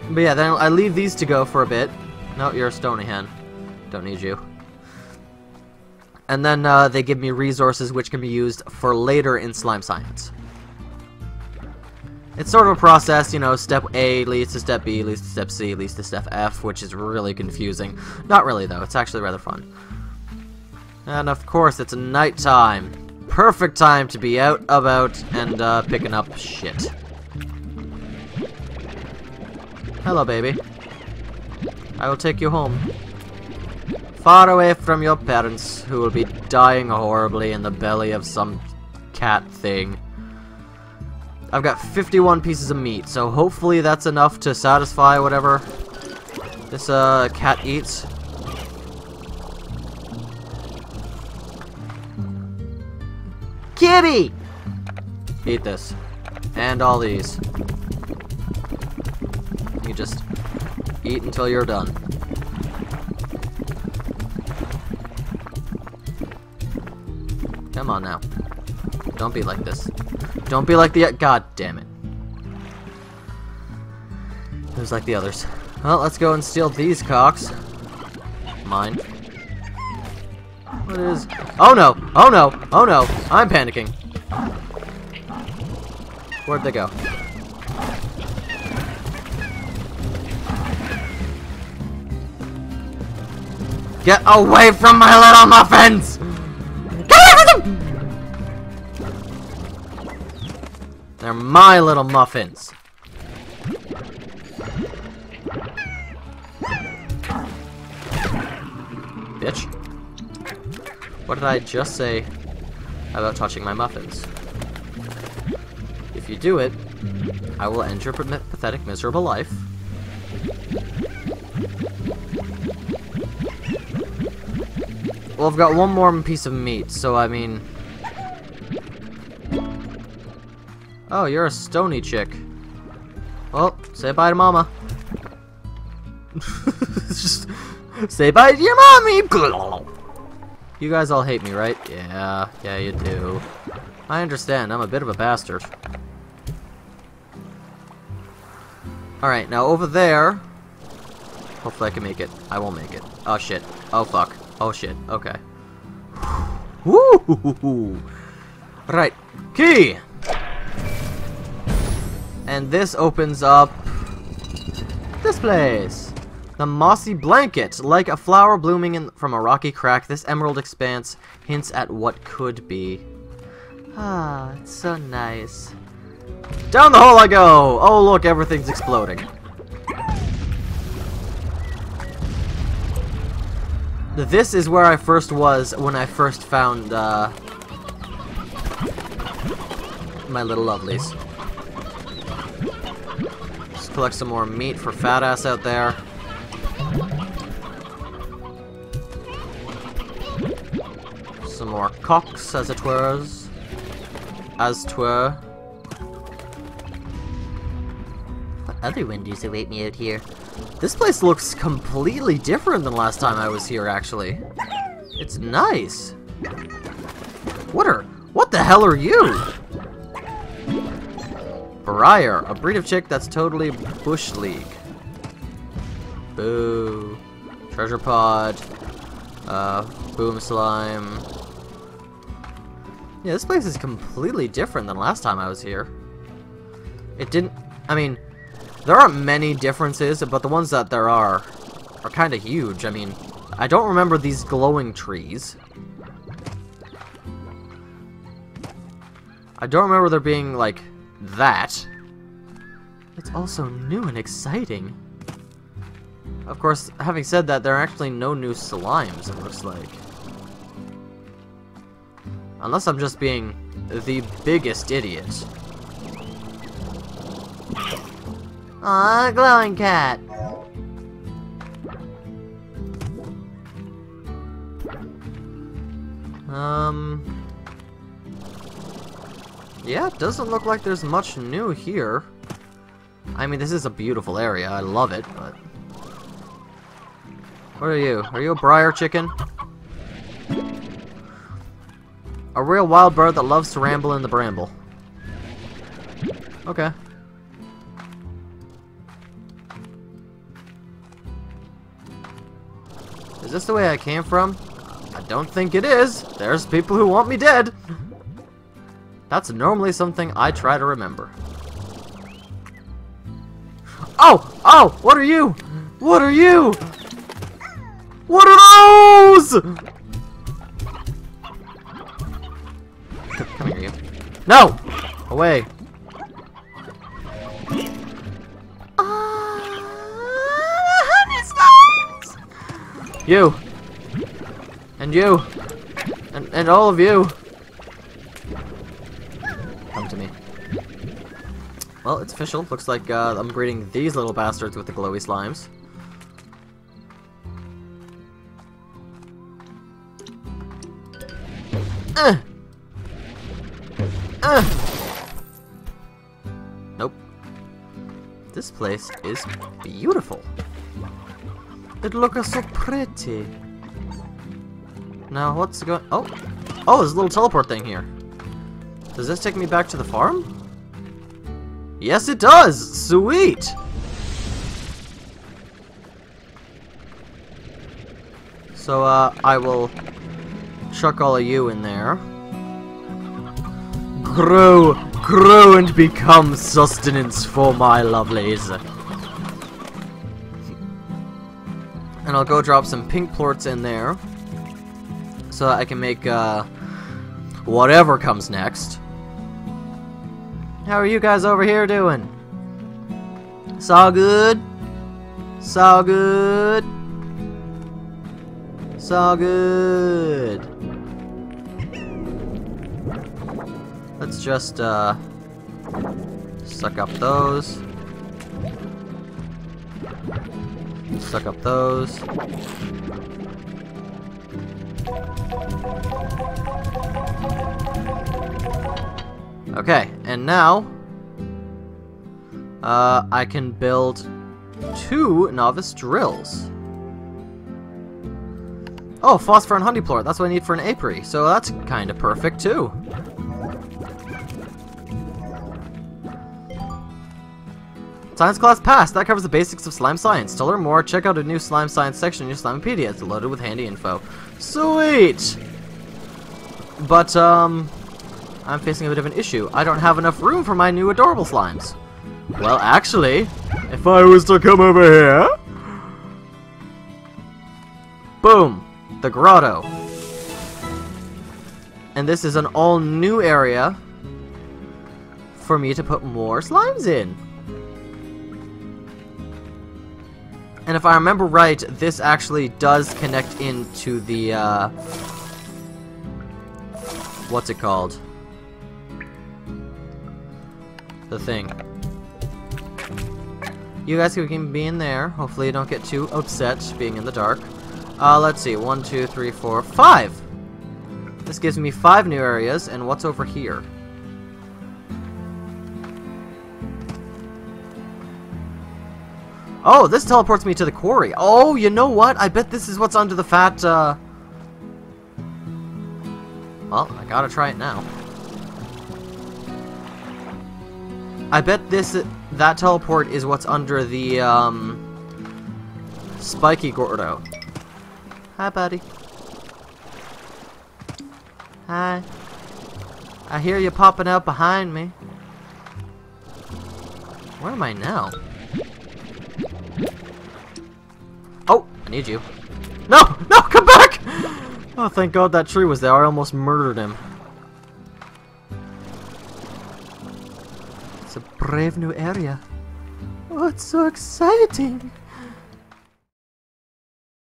But yeah, then I leave these to go for a bit. No, you're a stony hen. Don't need you. And then they give me resources which can be used for later in slime science. It's sort of a process, you know, step A leads to step B, leads to step C, leads to step F, which is really confusing. Not really, though. It's actually rather fun. And, of course, it's nighttime. Perfect time to be out about and picking up shit. Hello, baby. I will take you home. Far away from your parents, who will be dying horribly in the belly of some cat thing. I've got 51 pieces of meat, so hopefully that's enough to satisfy whatever this cat eats. Kitty! Eat this. And all these. You just eat until you're done. Come on now. Don't be like this. Don't be like the... God damn it. Who's like the others? Well, let's go and steal these cocks. Mine. What is... Oh no! Oh no! Oh no! I'm panicking. Where'd they go? Get away from my little muffins! They're my little muffins. Bitch. What did I just say about touching my muffins? If you do it, I will end your pathetic, miserable life. Well, I've got one more piece of meat, so I mean... Oh, you're a stony chick. Well, say bye to mama. Just say bye to your mommy. You guys all hate me, right? Yeah, you do. I understand, I'm a bit of a bastard. Alright, now over there... Hopefully I can make it. I won't make it. Oh shit. Oh fuck. Oh shit. Okay. Woo! Right. Key! And this opens up... this place! The Mossy Blanket! Like a flower blooming from a rocky crack, this emerald expanse hints at what could be. Ah, it's so nice. Down the hole I go! Oh look, everything's exploding. This is where I first was when I first found, my little lovelies. Just collect some more meat for fat ass out there. Some more cocks, as it were. As 'twere. What other wonders await me out here? This place looks completely different than last time I was here, actually. It's nice. What the hell are you? Briar, a breed of chick that's totally bush league. Boo. Treasure pod. Boom slime. Yeah, this place is completely different than last time I was here. It didn't... I mean... There aren't many differences, but the ones that there are kind of huge. I mean, I don't remember these glowing trees. I don't remember there being, like, that. It's also new and exciting. Of course, having said that, there are actually no new slimes, it looks like. Unless I'm just being the biggest idiot. Aw, glowing cat. Yeah, it doesn't look like there's much new here. I mean, this is a beautiful area. I love it, but... What are you? Are you a briar chicken? A real wild bird that loves to ramble in the bramble. Is this the way I came from? I don't think it is. There's people who want me dead. That's normally something I try to remember. Oh! Oh! What are you? What are you? What are those? Come here, you. No! Away. You. And you. And all of you. Come to me. Well, it's official. Looks like I'm breeding these little bastards with the glowy slimes. Nope. This place is beautiful. It looks so pretty. Now, what's going... Oh! Oh, there's a little teleport thing here. Does this take me back to the farm? Yes, it does! Sweet! So, I will chuck all of you in there. Grow! Grow and become sustenance for my lovelies. And I'll go drop some pink plorts in there. So that I can make, whatever comes next. How are you guys over here doing? So good? So good? So good. Let's just, suck up those. Suck up those. Okay, and now I can build 2 novice drills. Oh, phosphor and honey plort. That's what I need for an apiary. So that's kind of perfect too. Science class passed. That covers the basics of slime science. To learn more, check out a new slime science section in your Slimepedia. It's loaded with handy info. Sweet! But, I'm facing a bit of an issue. I don't have enough room for my new adorable slimes. Well, actually, if I was to come over here... Boom! The grotto. And this is an all-new area for me to put more slimes in. And if I remember right, this actually does connect into the, what's it called? The thing. You guys can be in there. Hopefully you don't get too upset being in the dark. Let's see. 1, 2, 3, 4, 5! This gives me 5 new areas, and what's over here? Oh, this teleports me to the quarry. Oh, you know what? I bet this is what's under the fat, Well, I gotta try it now. I bet that teleport is what's under the, spiky gordo. Hi, buddy. Hi. I hear you popping out behind me. Where am I now? Oh, I need you. No! No, come back! Oh, thank God that tree was there. I almost murdered him. It's a brave new area. Oh, it's so exciting.